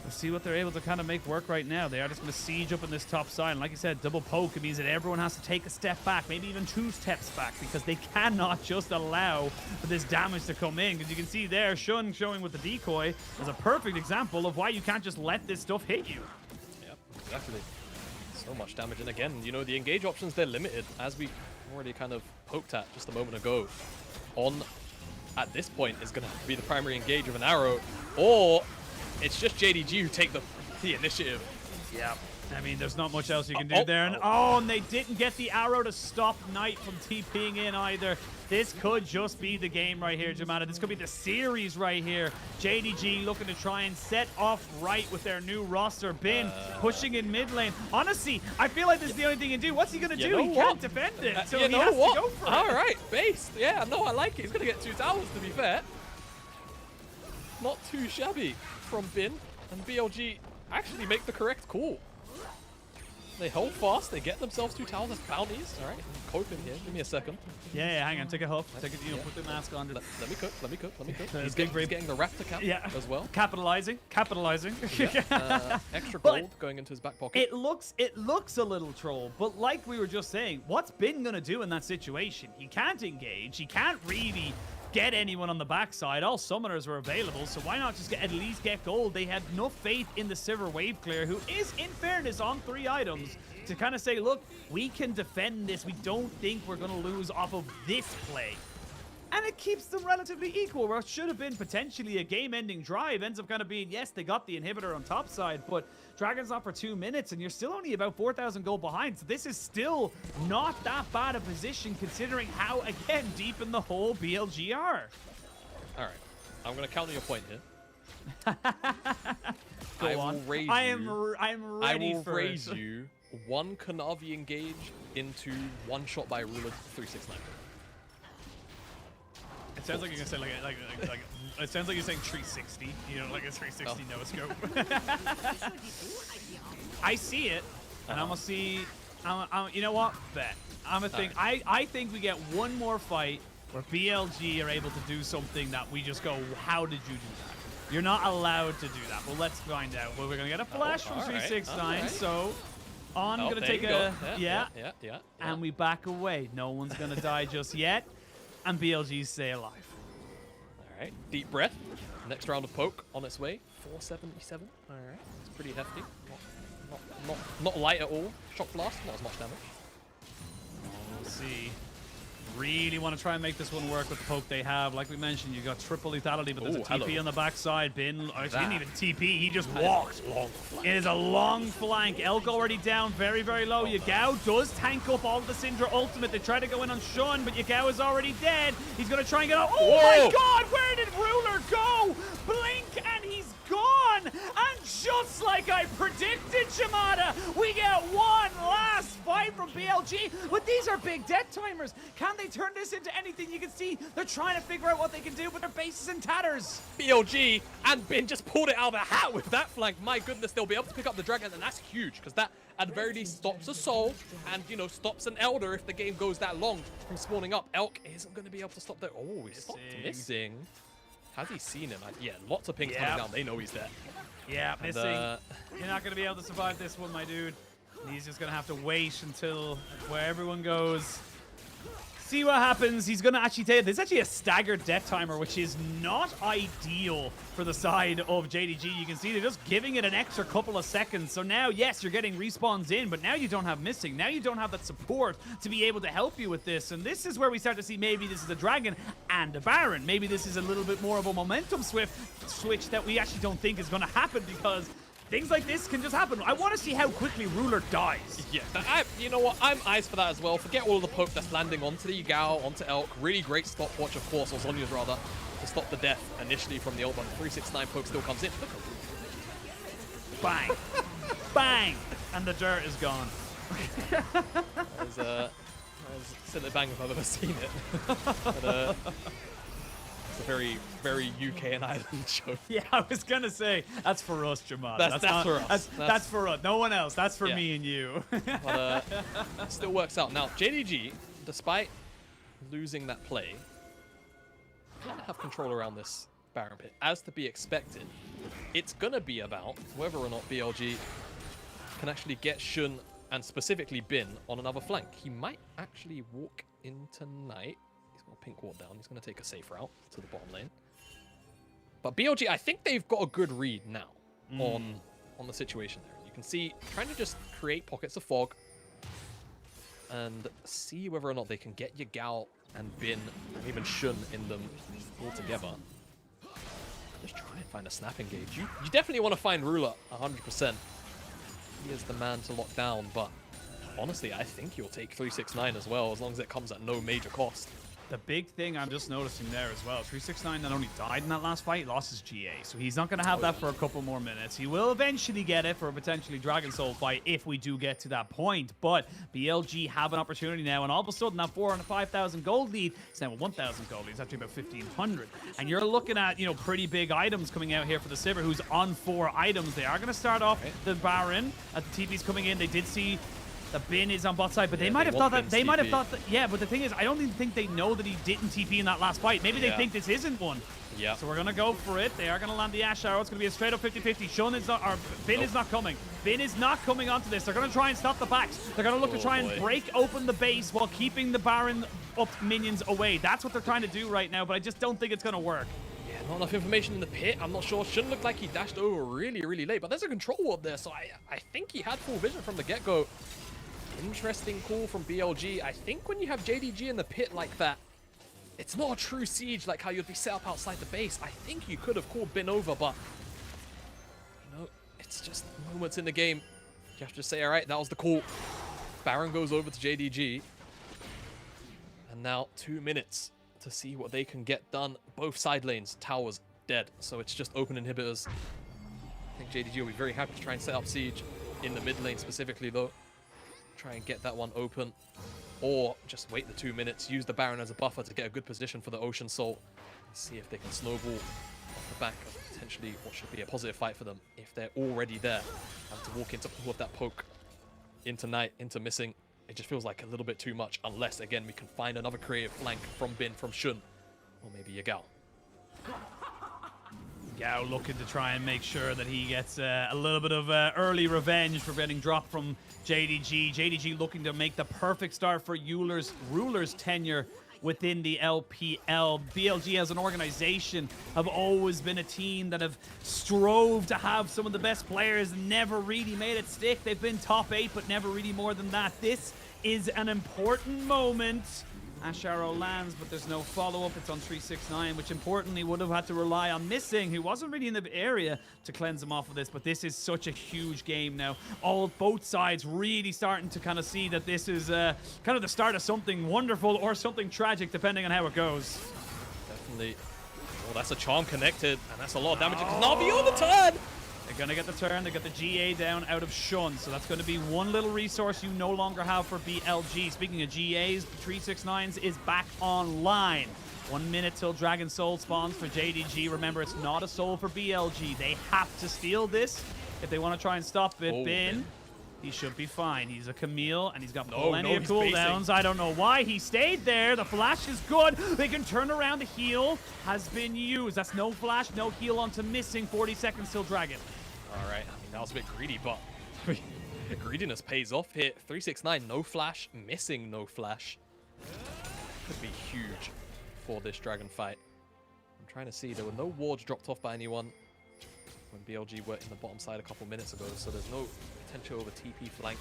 we'll see what they're able to kind of make work right now. They are just going to siege up in this top side, and like you said, double poke, it means that everyone has to take a step back, maybe even 2 steps back, because they cannot just allow for this damage to come in, because you can see there, Shun showing with the decoy is a perfect example of why you can't just let this stuff hit you. Yep, exactly. So much damage, and again, you know, the engage options, they're limited, as we already kind of poked at just a moment ago. On, at this point, is going to be the primary engage of an arrow, or it's just JDG who take the initiative. Yeah. I mean, there's not much else you can do there. And they didn't get the arrow to stop Knight from TPing in either. This could just be the game right here, Jamada. This could be the series right here. JDG looking to try and set off right with their new roster. Bin pushing in mid lane. Honestly, I feel like this is the only thing he can do. What's he going to do? He can't defend it. So he has to go for it. All right, base. Yeah, no, I like it. He's going to get 2 towers, to be fair. Not too shabby from Bin. And BLG actually make the correct call. They hold fast, they get themselves 2 towers as bounties. All right, cope in here. Give me a second. Yeah, hang on. Take a huff. Take a, put the mask on. Let me cook. He's getting the Raptor cap as well. Capitalizing. Yeah. Extra gold going into his back pocket. It looks a little troll, but like we were just saying, what's Bin gonna do in that situation? He can't engage. He can't really get anyone on the backside. All summoners were available, so why not just at least get gold? They had no faith in the Sivir wave clear, who is, in fairness, on 3 items, to kind of say, look, we can defend this. We don't think we're going to lose off of this play. And it keeps them relatively equal, where it should have been potentially a game-ending drive. Ends up kind of being, yes, they got the inhibitor on top side, but Dragon's off for 2 minutes, and you're still only about 4,000 gold behind. So this is still not that bad a position, considering how, again, deep in the hole BLG are. All right, I'm going to counter your point here. Go on. I'm ready for it. I will raise you 1 Kanavi engage into 1 shot by Ruler 369. It sounds like you're gonna say like it sounds like you're saying 360. You know, like a 360 no scope. I see it, and I'm gonna see. You know what? Bet. I'm gonna think. Right. I think we get one more fight where BLG are able to do something that we just go, how did you do that? You're not allowed to do that. Well, let's find out. Well, we're gonna get a flash from 369. Right. So. On gonna take a yeah, and we back away. No one's gonna die just yet, and BLG stay alive. All right, deep breath. Next round of poke on its way. 477. All right, it's pretty hefty. Not light at all. Shock blast, not as much damage. We'll see. Really want to try and make this one work with the poke they have. Like we mentioned, you got triple lethality, but there's a TP on the backside. Bin, he didn't even TP, he just walked. It is a long flank. Elk already down, very, very low. Yagao does tank up all the Syndra ultimate. They try to go in on Shun, but Yagao is already dead. He's going to try and get out. Oh my god, where did Ruler go? Blink and he's gone. And just like I predicted, Jamada, we get one last fight from BLG. But these are big death timers. Can they turn this into anything? You can see they're trying to figure out what they can do, but their base is in tatters. BLG and Bin just pulled it out of the hat with that flank. My goodness, they'll be able to pick up the dragon, and that's huge because that at the very least stops a soul and, you know, stops an elder if the game goes that long from spawning up. Elk isn't going to be able to stop that. Oh, he stopped missing. Has he seen him? Yeah, lots of pings coming down. They know he's there. Yeah, missing. You're not going to be able to survive this one, my dude. He's just going to have to wait until where everyone goes. See what happens. He's going to actually take it. There's actually a staggered death timer, which is not ideal for the side of JDG. You can see they're just giving it an extra couple of seconds. So now, yes, you're getting respawns in, but now you don't have missing. Now you don't have that support to be able to help you with this. And this is where we start to see maybe this is a dragon and a baron. Maybe this is a little bit more of a momentum switch that we actually don't think is going to happen, because things like this can just happen. I want to see how quickly Ruler dies. Yeah, you know what? I'm eyes for that as well. Forget all of the poke that's landing onto the Yagao, onto Elk. Really great stopwatch, of course, or Zhonya's rather, to stop the death initially from the ult, but the 369 poke still comes in. Look at bang. Bang. And the dirt is gone. That was silly bang if I've ever seen it. But, it's a very, very UK and Ireland show. Yeah, I was going to say, that's for us, Jamada. That's for us. That's for us. No one else. That's for me and you. But it still works out. Now, JDG, despite losing that play, going to have control around this Baron pit. As to be expected, it's going to be about whether or not BLG can actually get Shun and specifically Bin on another flank. He might actually walk in tonight. Pink ward down. He's going to take a safe route to the bottom lane. But BLG, I think they've got a good read now on the situation there. You can see trying to just create pockets of fog and see whether or not they can get Yagao and Bin and even Shun in them all together. Just try and find a snap engage. You definitely want to find Ruler 100%. He is the man to lock down, but honestly, I think you'll take 369 as well, as long as it comes at no major cost. The big thing I'm just noticing there as well, 369 not only died in that last fight, he lost his GA. So he's not going to have that for a couple more minutes. He will eventually get it for a potentially Dragon Soul fight if we do get to that point. But BLG have an opportunity now, and all of a sudden that 4,000 and 5,000 gold lead is now a 1,000 gold lead. It's actually about 1,500. And you're looking at, you know, pretty big items coming out here for the Sivir, who's on 4 items. They are going to start off the Baron at the TP's coming in. They did see the Bin is on bot side, but they might have thought that yeah, but the thing is, I don't even think they know that he didn't TP in that last fight. Maybe they think this isn't one. Yeah. So we're gonna go for it. They are gonna land the Ashe arrow. It's gonna be a straight up 50-50. Shun is not, or Bin is not coming. Bin is not coming onto this. They're gonna try and stop the backs. They're gonna look to try and break open the base while keeping the Baron up minions away. That's what they're trying to do right now, but I just don't think it's gonna work. Yeah, not enough information in the pit. I'm not sure. Shouldn't look like he dashed over really, really late, but there's a control ward there, so I think he had full vision from the get-go. Interesting call from BLG. I think when you have JDG in the pit like that, it's not a true siege like how you'd be set up outside the base. I think you could have called Bin over, but you know, it's just moments in the game. You have to just say, all right, that was the call. Baron goes over to JDG. And now 2 minutes to see what they can get done. Both side lanes, towers dead. So it's just open inhibitors. I think JDG will be very happy to try and set up siege in the mid lane specifically though. Try and get that one open. Or just wait the 2 minutes, use the Baron as a buffer to get a good position for the Ocean Salt. See if they can snowball off the back of potentially what should be a positive fight for them. If they're already there, and to walk into all of that poke, into Knight, into missing, it just feels like a little bit too much, unless, again, we can find another creative flank from Bin, from Shun, or maybe Yagao. Yagao looking to try and make sure that he gets a little bit of early revenge for getting dropped from JDG. JDG looking to make the perfect start for Ruler's tenure within the LPL. BLG as an organization have always been a team that have strove to have some of the best players, never really made it stick. They've been top 8, but never really more than that. This is an important moment. Ashe arrow lands, but there's no follow-up. It's on 369, which importantly would have had to rely on Missing, who wasn't really in the area to cleanse him off of this. But this is such a huge game now. Both sides really starting to kind of see that this is kind of the start of something wonderful or something tragic, depending on how it goes. Definitely. Oh, that's a charm connected, and that's a lot of damage. Kanavi on the turn! They're going to get the turn. They get the GA down out of Shun. So that's going to be one little resource you no longer have for BLG. Speaking of GAs, 369s is back online. 1 minute till Dragon Soul spawns for JDG. Remember, it's not a soul for BLG. They have to steal this if they want to try and stop it. Bin, he should be fine. He's a Camille, and he's got plenty of cooldowns. I don't know why he stayed there. The flash is good. They can turn around. The heal has been used. That's no flash, no heal onto Missing. 40 seconds till Dragon. All right, I mean, that was a bit greedy, but greediness pays off here. 369, no flash, Missing, no flash. Could be huge for this Dragon fight. I'm trying to see, there were no wards dropped off by anyone when BLG were in the bottom side a couple minutes ago, so there's no potential of a TP flank.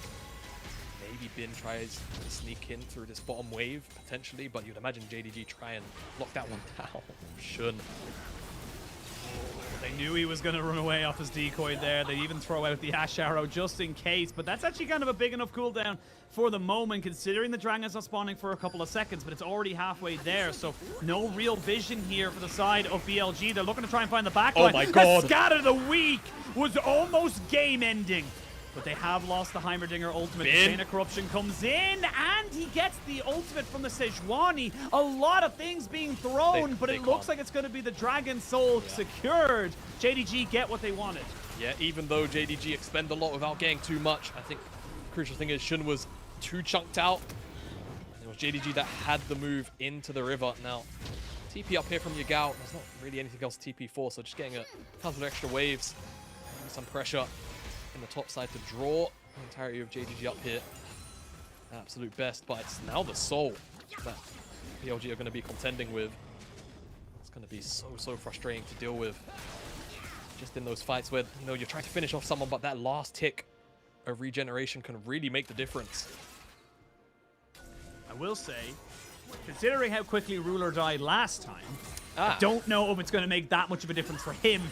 Maybe Bin tries to sneak in through this bottom wave, potentially, but you'd imagine JDG try and lock that one down. Shun. They knew he was going to run away off his decoy there. They even throw out the Ashe arrow just in case, but that's actually kind of a big enough cooldown for the moment, considering the Dragon's not spawning for a couple of seconds, but it's already halfway there, so no real vision here for the side of BLG. They're looking to try and find the backline. Oh my god! The scat of the week was almost game-ending. But they have lost the heimerdinger ultimate. The Chain of Corruption comes in, and he gets the ultimate from the Sejuani. A lot of things being thrown, but it looks like it's going to be the Dragon Soul secured. JDG get what they wanted. Yeah, even though JDG expend a lot without getting too much, I think the crucial thing is Shun was too chunked out. And it was JDG that had the move into the river. Now, TP up here from Yagao. There's not really anything else to TP for, so just getting a couple of extra waves. Maybe some pressure in the top side to draw the entirety of JDG up here. Absolute best, but it's now the soul that BLG are going to be contending with. It's going to be so frustrating to deal with. Just in those fights where, you know, you're trying to finish off someone, but that last tick of regeneration can really make the difference. I will say, considering how quickly Ruler died last time, I don't know if it's going to make that much of a difference for him,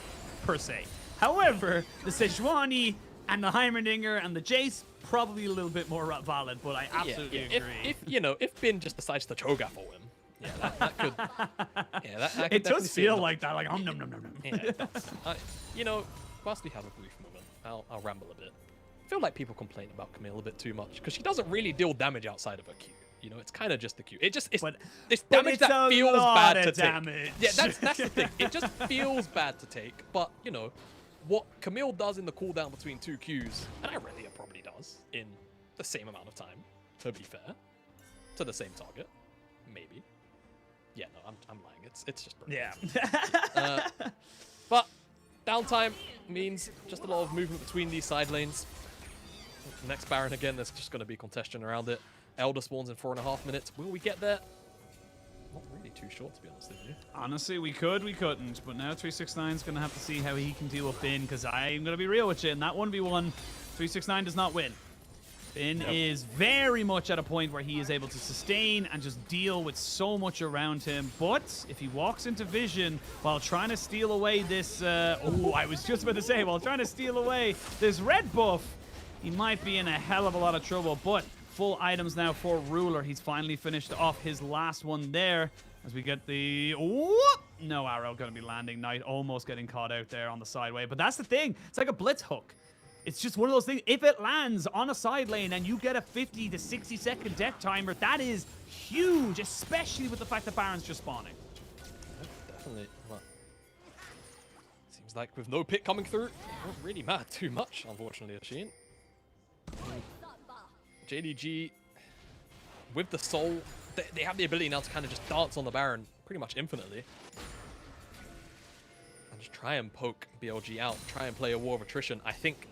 per se. However, the Sejuani and the heimerdinger and the Jayce, probably a little bit more valid, but I absolutely agree. If Bin just decides to Cho'Gath for him, yeah, that could. Yeah, that could it does feel like that, like nom. Yeah, you know, whilst we have a brief moment, I'll ramble a bit. I feel like people complain about Camille a bit too much because she doesn't really deal damage outside of her Q. You know, it's kind of just the Q. It's damage that feels bad to take. Yeah, that's the thing. It just feels bad to take, but you know, what Camille does in the cooldown between two Qs, and Irelia probably does in the same amount of time, to be fair, to the same target, maybe. Yeah, no, I'm lying. It's just brilliant. Yeah. But downtime means just a lot of movement between these side lanes. The next Baron again, there's just going to be congestion around it. Elder spawns in 4.5 minutes. Will we get there? Not really too short, to be honest with you. Honestly, we couldn't. But now 369's going to have to see how he can deal with Bin, because I'm going to be real with you. In that 1v1, 369 does not win. Bin is very much at a point where he is able to sustain and just deal with so much around him. But if he walks into vision while trying to steal away this... oh, I was just about to say, while trying to steal away this red buff, he might be in a hell of a lot of trouble. But full items now for Ruler. He's finally finished off his last one there. As we get the... whoop! No arrow going to be landing. Knight almost getting caught out there on the sideway. But that's the thing. It's like a blitz hook. It's just one of those things. If it lands on a side lane and you get a 50 to 60 second death timer, that is huge, especially with the fact that Baron's just spawning. Yeah, definitely. Well, seems like with no pick coming through, it won't really matter too much, unfortunately, Ashe. JDG, with the soul, they have the ability now to kind of just dance on the Baron pretty much infinitely. And just try and poke BLG out, try and play a war of attrition. I think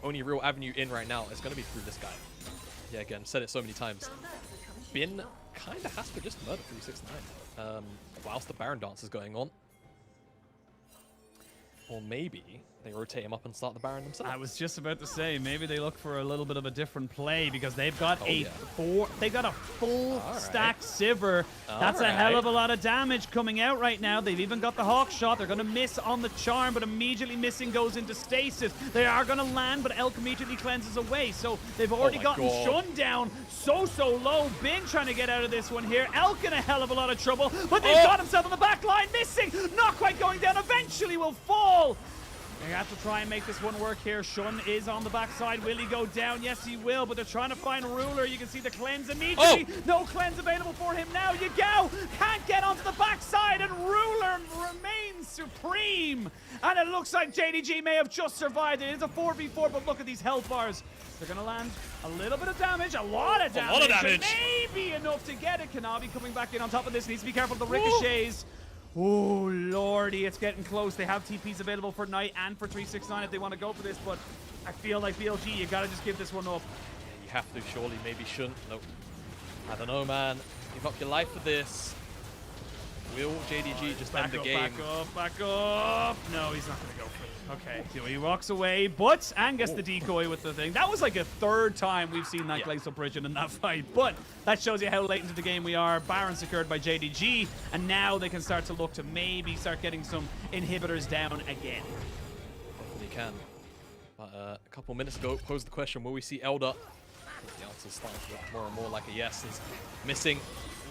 only real avenue in right now is going to be through this guy. Yeah, again, said it so many times. Bin kind of has to just murder 369 whilst the Baron dance is going on. Or maybe they rotate him up and start the Baron themselves. I was just about to say, maybe they look for a little bit of a different play because they've got a full stack Sivir. That's a hell of a lot of damage coming out right now. They've even got the Hawk shot. They're going to miss on the charm, but immediately missing goes into stasis. They are going to land, but Elk immediately cleanses away. So they've already gotten Shun down so low. Bin trying to get out of this one here. Elk in a hell of a lot of trouble, but they've got himself on the back line, missing. Not quite going down. Eventually will fall. They have to try and make this one work here. Shun is on the backside. Will he go down? Yes, he will, but they're trying to find Ruler. You can see the cleanse immediately. No cleanse available for him now. Yagao can't get onto the backside, and Ruler remains supreme. And it looks like JDG may have just survived. It is a 4v4, but look at these health bars. They're going to land a little bit of damage, a lot of damage. Maybe enough to get it. Kanavi coming back in on top of this. Needs to be careful of the ricochets. Oh, lordy, it's getting close. They have TPs available for Knight and for 369 if they want to go for this, but I feel like BLG, you got to just give this one up. Yeah, you have to, surely. Maybe shouldn't. Nope. I don't know, man. Give up your life for this. Will JDG just end the game? Back up. No, he's not going to go for it. Okay, so he walks away, but and gets the decoy with the thing. That was like a third time we've seen that Glacial Prison in that fight, but that shows you how late into the game we are. Baron secured by JDG, and now they can start to look to maybe start getting some inhibitors down again. Definitely can. But a couple minutes ago, posed the question, will we see Elder? The answer's starting to look more and more like a yes. He's missing.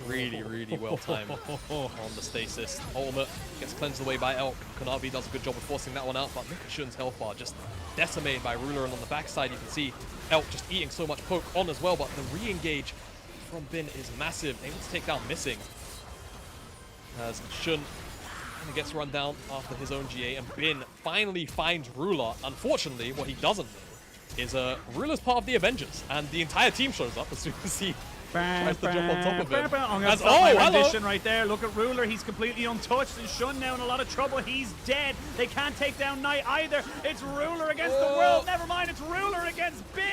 Really well timed on the stasis. Ultimate gets cleansed away by Elk. Kanavi does a good job of forcing that one out, but look at Shun's health bar just decimated by Ruler, and on the backside you can see Elk just eating so much poke on as well, but the re-engage from Bin is massive. Able to take down Missing. As Shun gets run down after his own GA, and Bin finally finds Ruler. Unfortunately, what he doesn't know is Ruler's part of the Avengers, and the entire team shows up as soon as he tries to jump on top of him. Rendition right there. Look at Ruler. He's completely untouched. And Shun now in a lot of trouble. He's dead. They can't take down Knight either. It's Ruler against the world. Never mind. It's Ruler against Bin.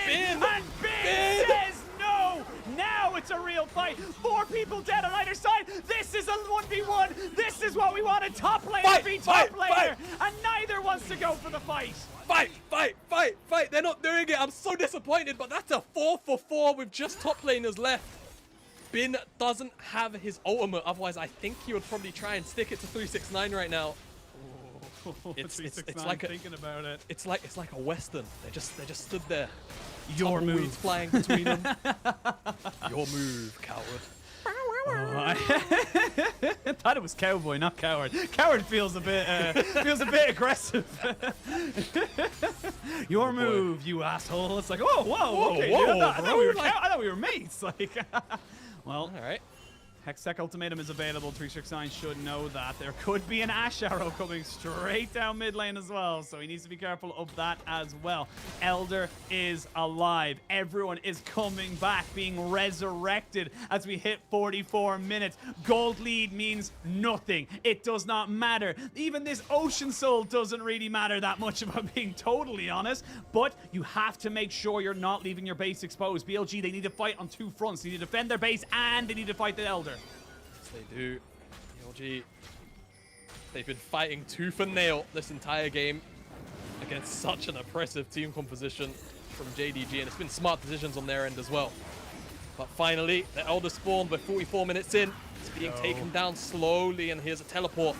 And Bin says no. Now it's a real fight. 4 people dead on either side. This is a 1v1. This is what we wanted. Top laner v top laner. And neither wants to go for the fight. Fight! They're not doing it. I'm so disappointed, but that's a 4 for 4 with just top laners left. Bin doesn't have his ultimate, otherwise I think he would probably try and stick it to 369 right now. It's like thinking about it. It's like a western. They just stood there. Your move flying between them. Your move, coward. I thought it was cowboy, not coward. Coward feels a bit aggressive. Your move, you asshole. It's like, whoa, okay, dude, I thought we were mates. Like, well, all right. Hextech Ultimatum is available. 369 should know that. There could be an Ashe arrow coming straight down mid lane as well, so he needs to be careful of that as well. Elder is alive. Everyone is coming back, being resurrected as we hit 44 minutes. Gold lead means nothing. It does not matter. Even this Ocean Soul doesn't really matter that much, if I'm being totally honest, but you have to make sure you're not leaving your base exposed. BLG, they need to fight on 2 fronts. They need to defend their base and they need to fight the Elder. Yes, they do. BLG, they've been fighting tooth and nail this entire game against such an oppressive team composition. from JDG, and it's been smart decisions on their end as well. But finally, the Elder spawn by 44 minutes in. It's being taken down slowly, and here's a teleport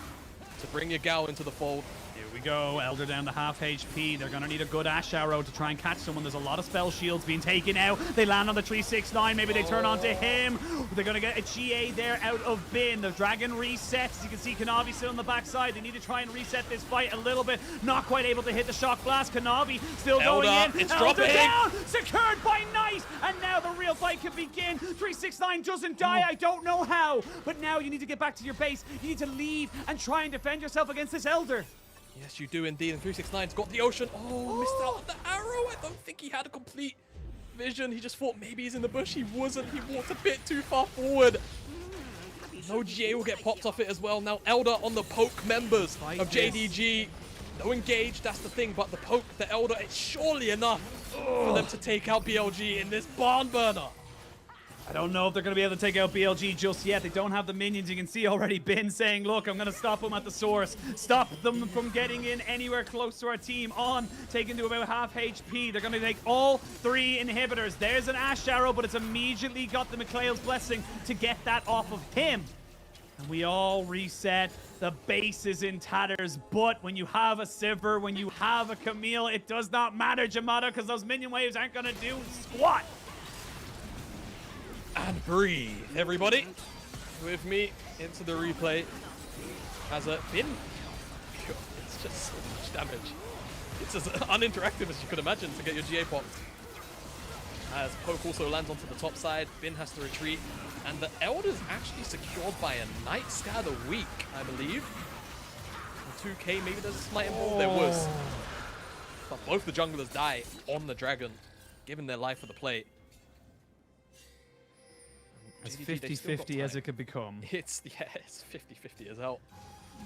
to bring Yagao into the fold. Here we go. Elder down to half HP. They're going to need a good Ashe arrow to try and catch someone. There's a lot of spell shields being taken out. They land on the 369. Maybe they turn onto him. They're going to get a GA there out of Bin. The dragon resets. You can see Kanavi still on the backside. They need to try and reset this fight a little bit. Not quite able to hit the shock blast. Kanavi still going in. It's Elder dropping. down. Secured by Knight. And now the real fight can begin. 369 doesn't die. I don't know how. But now you need to get back to your base. You need to leave and try and defend yourself against this Elder. Yes, you do indeed. And 369's got the Ocean. Oh, missed out on the arrow. I don't think he had a complete vision. He just thought maybe he's in the bush. He wasn't. He walked a bit too far forward. No GA will get popped off it as well. Now Elder on the poke members of JDG. No engage, that's the thing. But the poke, the Elder, it's surely enough for them to take out BLG in this barn burner. I don't know if they're going to be able to take out BLG just yet. They don't have the minions. You can see already Ben saying, look, I'm going to stop them at the source. Stop them from getting in anywhere close to our team. On, taken to about half HP. They're going to take all 3 inhibitors. There's an Ashe arrow, but it's immediately got the McClail's blessing to get that off of him. And we all reset. The base is in tatters, but when you have a Sivir, when you have a Camille, it does not matter, Jamada, because those minion waves aren't going to do squat. And breathe, everybody. With me into the replay. As a Bin. It's just so much damage. It's as uninteractive as you could imagine to get your GA popped. As Poke also lands onto the top side, Bin has to retreat. And the Elder's actually secured by a Night Scatter weak, I believe. In 2K, maybe there's a smite involved. There was. But both the junglers die on the dragon, giving their life for the play. As 50-50 as it could become. It's 50-50 as hell.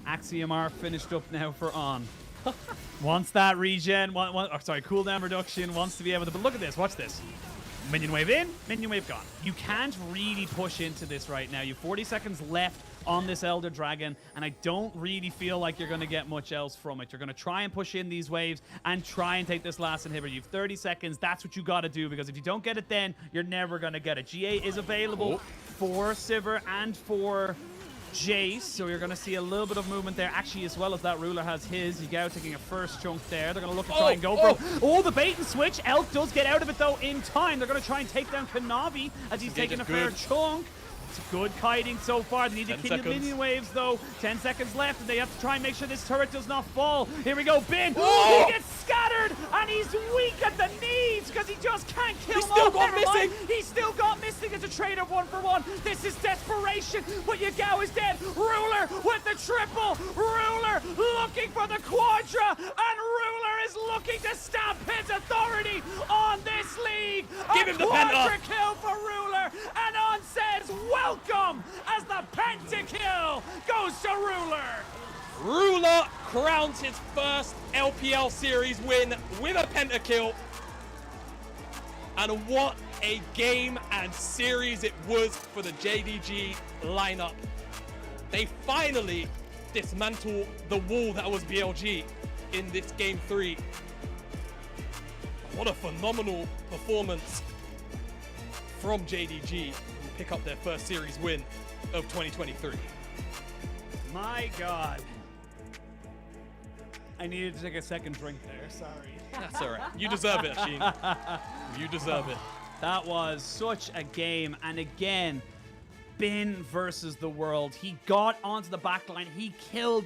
Axiom R finished up now for On. Wants that regen, cooldown reduction, wants to be able to, but look at this, watch this. Minion wave in, minion wave gone. You can't really push into this right now. You have 40 seconds left on this Elder Dragon, and I don't really feel like you're going to get much else from it. You're going to try and push in these waves and try and take this last inhibitor. You have 30 seconds. That's what you got to do, because if you don't get it then, you're never going to get it. GA is available for Sivir and for Jayce, so you're going to see a little bit of movement there. Actually, as well as that, Ruler has his. Yagao taking a first chunk there. They're going to look to try and go for the bait and switch. Elk does get out of it, though, in time. They're going to try and take down Kanavi as he's taking a fair chunk. It's good kiting so far. They need to kill the minion waves, though. 10 seconds left, and they have to try and make sure this turret does not fall. Here we go, Bin. He gets scattered, and he's weak at the knees because he just can't kill him. He still got missing. He still got missing. It's a trade of 1-for-1. This is desperation, but Yagao is dead. Ruler with the triple. Ruler looking for the quadra, and Ruler is looking to stamp his authority on this league. Give him the quadra kill for Ruler, and On says, welcome, as the pentakill goes to Ruler. Ruler crowns his first LPL series win with a pentakill. And what a game and series it was for the JDG lineup. They finally dismantle the wall that was BLG in this game 3. What a phenomenal performance from JDG. Pick up their first series win of 2023. My God. I needed to take a second drink there, sorry. That's all right. You deserve it, Ashe. You deserve it. That was such a game, and again, Bin versus the world. He got onto the backline. He killed